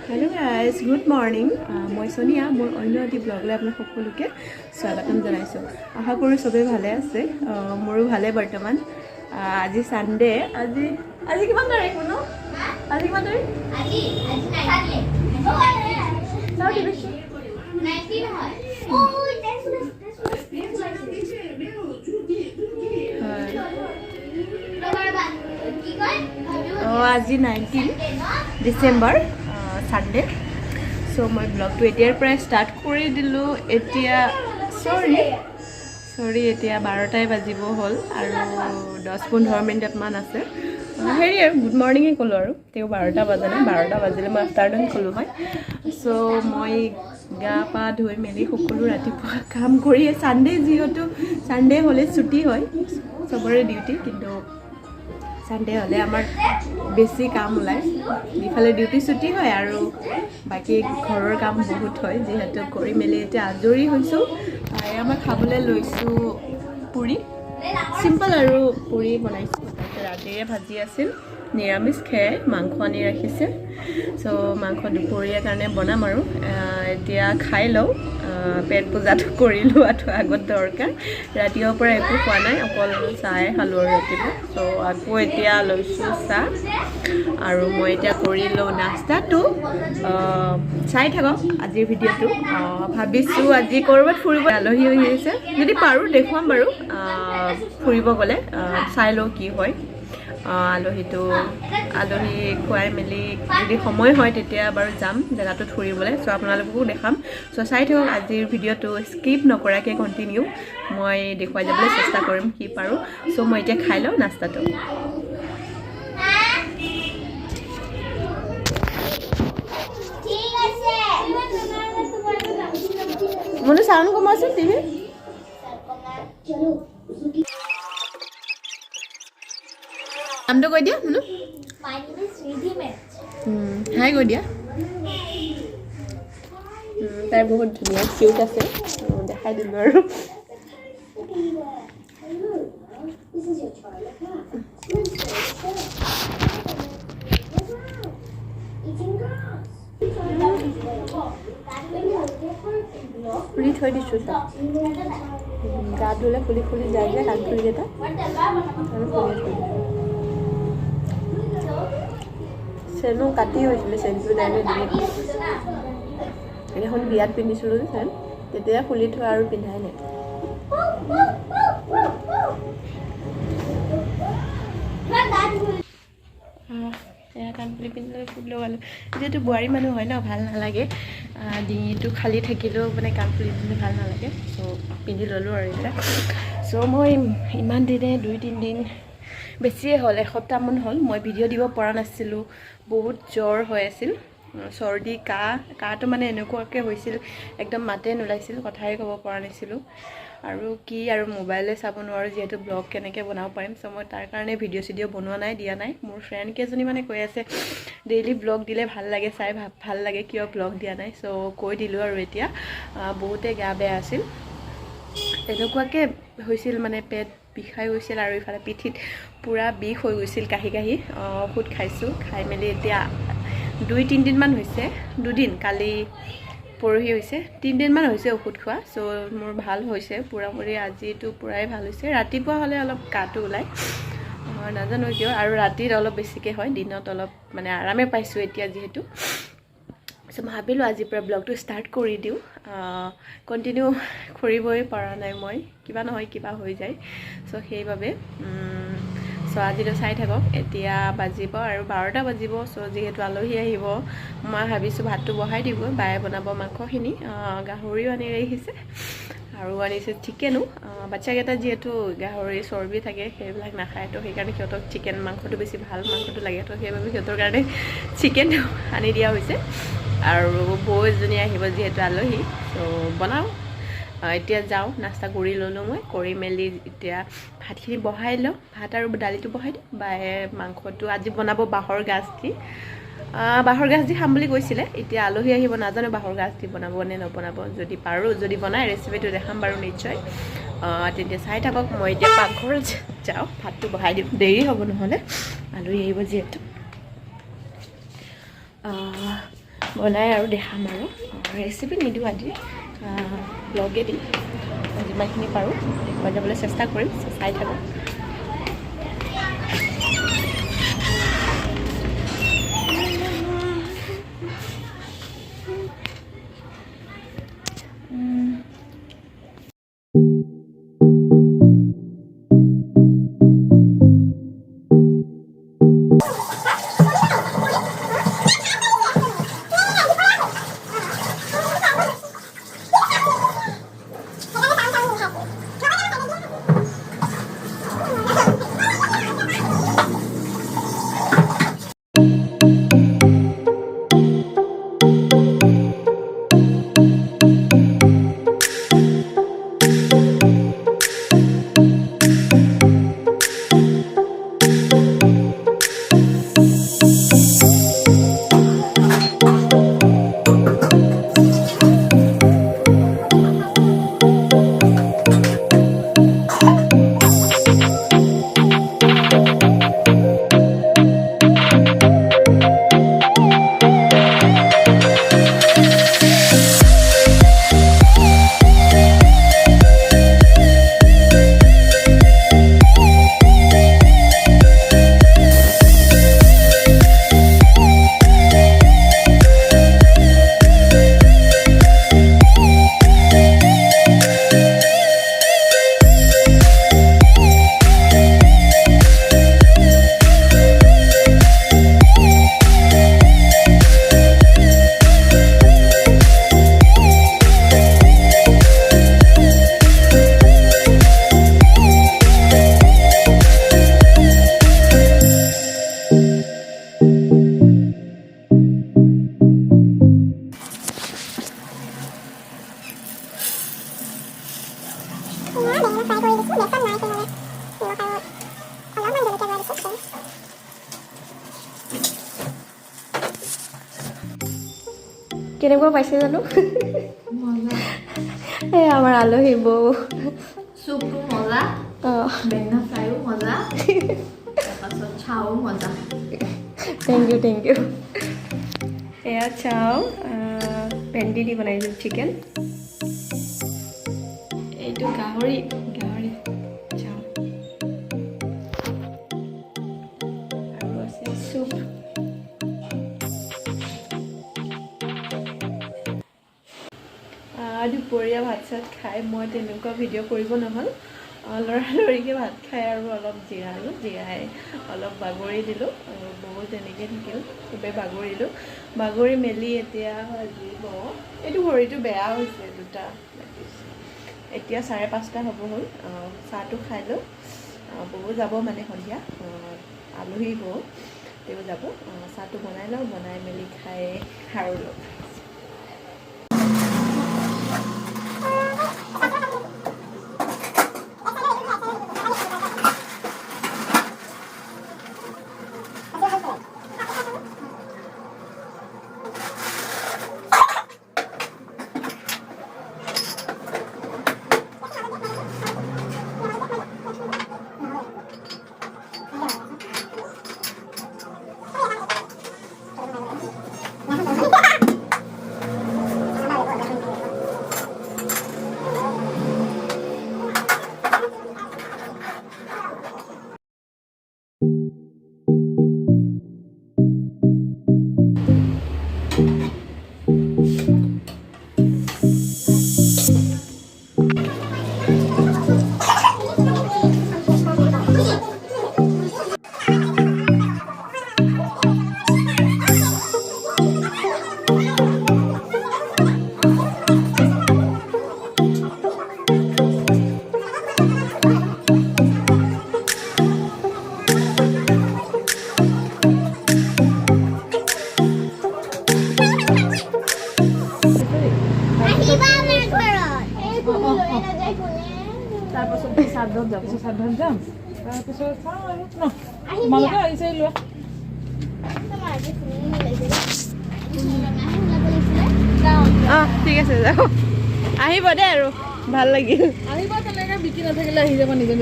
Hello guys, good morning. মই সোনিয়া মোৰ অন্য এটি ব্লগলৈ আপোনাক সকলোকে স্বাগতম জনাইছো। আশা কৰো সবে ভালে আছে। মোৰো ভালে বৰ্তমান। আজি সানডে, আজি কিমান তাৰিখ ন? আজি কিমান তাৰিখ? আজি 19 হয়। আজি 19 ডিসেম্বৰ সানডে। সো মই ব্লগটো এতিয়াৰ পৰা ষ্টাৰ্ট কৰি দিলো। এতিয়া সৰি এতিয়া 12টাই বাজিব হ'ল আৰু 10-15 মিনিট মান আছে। হেৰি আৰু গুড মৰ্ণিঙে ক'লো আৰু তেওঁ 12টা বাজা নাই, 12টা বাজিলে মই আফটাৰনুন ক'লো মই। সো মই গা পা ধুই মেলি সকলো ৰাতিপুৱা কাম কৰি সানডে যিহেতু সানডে হ'লে ছুটি হয় সবৰে ডিউটি, কিন্তু সানডে হ'লে আমাৰ বেছি কাম ওলায়। ইফালে ডিউটি ছুটি হয় আৰু বাকী ঘৰৰ কাম বহুত হয়, যিহেতু কৰি মেলি এতিয়া আজৰি হৈছোঁ। আমাৰ খাবলৈ লৈছোঁ পুৰি, চিম্পল আৰু পুৰি বনাইছোঁ। তাৰপিছত ৰাতিৰে ভাজি আছিল, নিৰামিষ খাই মাংস আনি ৰাখিছে। চ' মাংস দুপৰীয়াৰ কাৰণে বনাম আৰু এতিয়া খাই লওঁ। পেট পূজাটো কৰি লোৱাটো আগত দৰকাৰ। ৰাতিপুৱাৰ পৰা একো খোৱা নাই, অকল চাহে খালোঁ আৰু ৰাতিপুৱা। চ' আকৌ এতিয়া লৈছোঁ চাহ আৰু মই এতিয়া কৰি লওঁ নাস্তাটো। চাই থাকক আজিৰ ভিডিঅ'টো। ভাবিছোঁ আজি ক'ৰবাত ফুৰিব আলহী আহিছে, যদি পাৰোঁ দেখুৱাম বাৰু ফুৰিব গ'লে। চাই লওঁ কি হয়। আলহী খুৱাই মেলি যদি সময় হয় তেতিয়া বাৰু যাম জেগাটোত ফুৰিবলৈ। চ' আপোনালোককো দেখাম। চ' চাই থাকক আজিৰ ভিডিঅ'টো, স্কিপ নকৰাকৈ কণ্টিনিউ মই দেখুৱাই যাবলৈ চেষ্টা কৰিম কি পাৰোঁ। চ' মই এতিয়া খাই লওঁ নাস্তাটো। মনে সাউন্ড কমাচোন টিভি। নামটো কৈ দিয়া মনু। হাই কৈ দিয়া। তাই বহুত ধুনীয়া কিউট আছে, দেখাই দিলোঁ আৰু। ফুলি থৈ দিছোঁ চব। গা ধুলে ফুলি ফুলি যায় যে কাণফুলিকেইটা, আৰু ফুলি থৈ দিছোঁ। চেনো কাটি হৈছিলে, চেনটো টাইমে ডিলিট। এখন বিয়াত পিন্ধিছিলোঁ যে চেন, তেতিয়া ফুলি থোৱা আৰু পিন্ধাই নাই। এয়া কাণফুলি পিন্ধিলে ফুল লগালোঁ। যিহেতু বোৱাৰী মানুহ হয় ন, ভাল নালাগে ডিঙিটো খালী থাকিলেও মানে কাণফুলি পিন্ধিলে ভাল নালাগে। চ' পিন্ধি ল'লোঁ আৰু এতিয়া। চ' মই ইমান দিনে 2-3 দিন বেছিয়ে হ'ল, এসপ্তাহমান হ'ল মই ভিডিঅ' দিব পৰা নাছিলোঁ। বহুত জ্বৰ হৈ আছিল, চৰ্দি কাহটো মানে এনেকুৱাকৈ হৈছিল, একদম মাতে নোলাইছিল, কথাই ক'ব পৰা নাছিলোঁ। আৰু মোবাইলে চাব নোৱাৰোঁ, যিহেতু ব্লগ কেনেকৈ বনাব পাৰিম। চ' মই তাৰ কাৰণে ভিডিঅ' বনোৱা নাই, দিয়া নাই। মোৰ ফ্ৰেণ্ড কেইজনী মানে কৈ আছে ডেইলি ব্লগ দিলে ভাল লাগে, চাই ভাল লাগে, কিয় ব্লগ দিয়া নাই। চ' কৈ দিলোঁ আৰু এতিয়া। বহুতে গা বেয়া আছিল, এনেকুৱাকৈ হৈছিল মানে পেট বিষাই গৈছিল আৰু ইফালে পিঠিত পূৰা বিষ হৈ গৈছিল কাহি ঔষধ খাইছোঁ। খাই মেলি এতিয়া 2-3 দিনমান হৈছে, 2 দিন কালি পৰহি হৈছে, 3 দিনমান হৈছে ঔষধ খোৱা। চ' মোৰ ভাল হৈছে পূৰাপূৰি, আজিতো পূৰাই ভাল হৈছে। ৰাতিপুৱা হ'লে অলপ কাহটো ওলায়, নাজানো কিয়, আৰু ৰাতিত অলপ বেছিকৈ হয়, দিনত অলপ মানে আৰামে পাইছোঁ এতিয়া যিহেতু। চ' ভাবিলোঁ আজিৰ পৰা ব্লগটো ষ্টাৰ্ট কৰি দিওঁ। কণ্টিনিউ কৰিবই পৰা নাই মই, কিবা নহয় কিবা হৈ যায়। চ' সেইবাবে চ' আজিতো চাই থাকক। এতিয়া বাজিব আৰু 12টা বাজিব। চ' যিহেতু আলহী আহিব, মই ভাবিছোঁ ভাতটো বহাই দিবগৈ, বায়ে বনাব মাংসখিনি। গাহৰিও আনি ৰাখিছে আৰু আনিছে চিকেনো। বাচ্চাকেইটা যিহেতু গাহৰি চৰ্বি থাকে, সেইবিলাক নাখায়, তো সেইকাৰণে সিহঁতক চিকেন মাংসটো বেছি ভাল মাংসটো লাগে। তো সেইবাবে সিহঁতৰ কাৰণে চিকেন আনি দিয়া হৈছে। আৰু বৌ এজনী আহিব যিহেতু আলহী, ত' বনাওঁ। এতিয়া যাওঁ, নাস্তা কৰি ল'লোঁ মই, কৰি মেলি এতিয়া ভাতখিনি বহাই লওঁ। ভাত আৰু দালিটো বহাই দিওঁ। বায়ে মাংসটো আজি বনাব বাঁহৰ গাজ দি খাম বুলি কৈছিলে। এতিয়া আলহী আহিব, নাজানো বাঁহৰ গাজ দি বনাব নে নবনাব। যদি পাৰোঁ, যদি বনাই ৰেচিপিটো দেখাম বাৰু নিশ্চয়। তেতিয়া চাই থাকক। মই এতিয়া পাকঘৰত যাওঁ, ভাতটো বহাই দিওঁ, দেৰি হ'ব নহ'লে, আলহী আহিব যিহেতু। বনাই আৰু দেখাম আৰু ৰেচিপি নিদিওঁ আজি ব্লগে দিম যিমানখিনি পাৰোঁ দেখুৱাই যাবলৈ চেষ্টা কৰিম চাই থাকক কেনেকুৱা পাইছে জানো এই আমাৰ আলহী বৌ চুপটো মজা বেঙেনা ফ্ৰাইও মজা তাৰপাছত চাও মজা থেংক ইউ এয়া চাও ভেন্দি দি বনাইছোঁ চিকেন এইটো গাহৰি চাও আৰু আছে চুপ দুপৰীয়া ভাত চাত খাই মই তেনেকুৱা ভিডিঅ' কৰিব নহ'ল লৰালৰিকৈ ভাত খাই আৰু অলপ জিৰাই অলপ বাগৰি দিলোঁ আৰু বহুত তেনেকৈ থাকিল চবেই বাগৰি মেলি এতিয়া ভাজিব এইটো ভৰিটো বেয়া হৈছে দুটা এতিয়া 5:30 হ'ব হ'ল চাহটো খাই লওঁ বৌ যাব মানে সন্ধিয়া আলহী বৌ তেওঁ যাব চাহটো বনাই লওঁ বনাই মেলি খাই আৰু লওঁ ঠিক আছে যাও আহিব দে আৰু ভাল লাগিল আহিব তেনেকে বিকি নাথাকিলে আহি যাব নিজে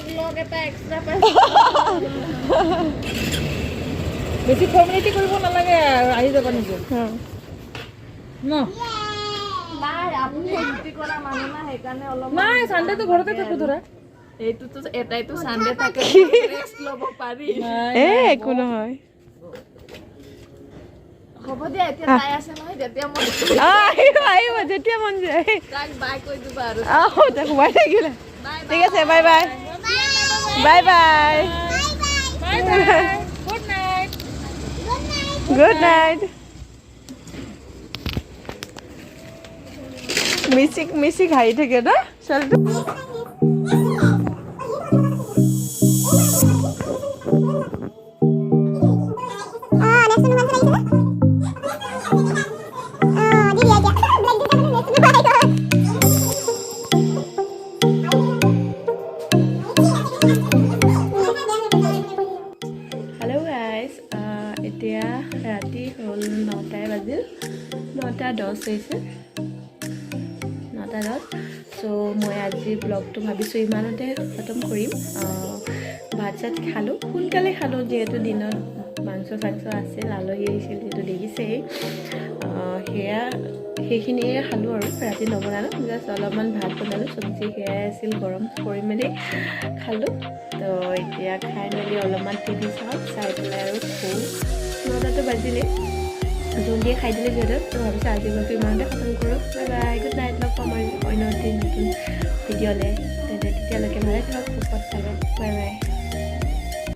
ব্লগ এটা এক্সট্ৰা পাই বেছি ফৰ্মেলিটি কৰিব নালাগে আৰু আহি যাব নিজে ন নাই আপুনি ডিউটি কৰা মানুহ না সেইকাৰণে অলপ নাই চানডেটো ঘৰতে থাকো ধৰা এইটোতো এটাইতো চানডে থাকে ৰেষ্ট ল'ব পাৰি একো নহয় হ'ব দিয়া এতিয়া তাই আছে নহয় যেতিয়া মই আহিব যেতিয়া মন যায় তাক বাই কৈ দিবা আৰু তাক সোমাই থাকিলে ঠিক আছে bye bye bye bye bye bye good night good night মিচিক হাঁহি থাকে ন ছোৱালীটো হেল্ল' গাইজ এতিয়া ৰাতি হ'ল 9টাই বাজিল 9:10 হৈছে 9:10 চ' মই আজি ব্লগটো ভাবিছোঁ ইমানতে খতম কৰিম ভাত চাত খালোঁ সোনকালে খালোঁ যিহেতু দিনত মাংস চাংস আছিল আলহী আহিছিল যিটো দেখিছেই সেইখিনিয়ে খালোঁ আৰু ৰাতি নবনালোঁ জাষ্ট অলপমান ভাত বনালোঁ চব্জি সেয়াই আছিল গৰম কৰি মেলি খালোঁ তো এতিয়া খাই মেলি অলপমান টিভি চাই পেলাই আৰু শোওঁ 9টাতো বাজিলেই জলদিয়ে খাই দিলে যিহেতু তো ভাবিছোঁ আজি ব্লগটো ইমানতে খতম কৰোঁ বাই বাই গুড নাইট লগ পাম আৰু অন্য এটি নতুন ভিডিঅ'লৈ তেতিয়ালৈকে ভালে থাকক সুখত থাকক বাই বাই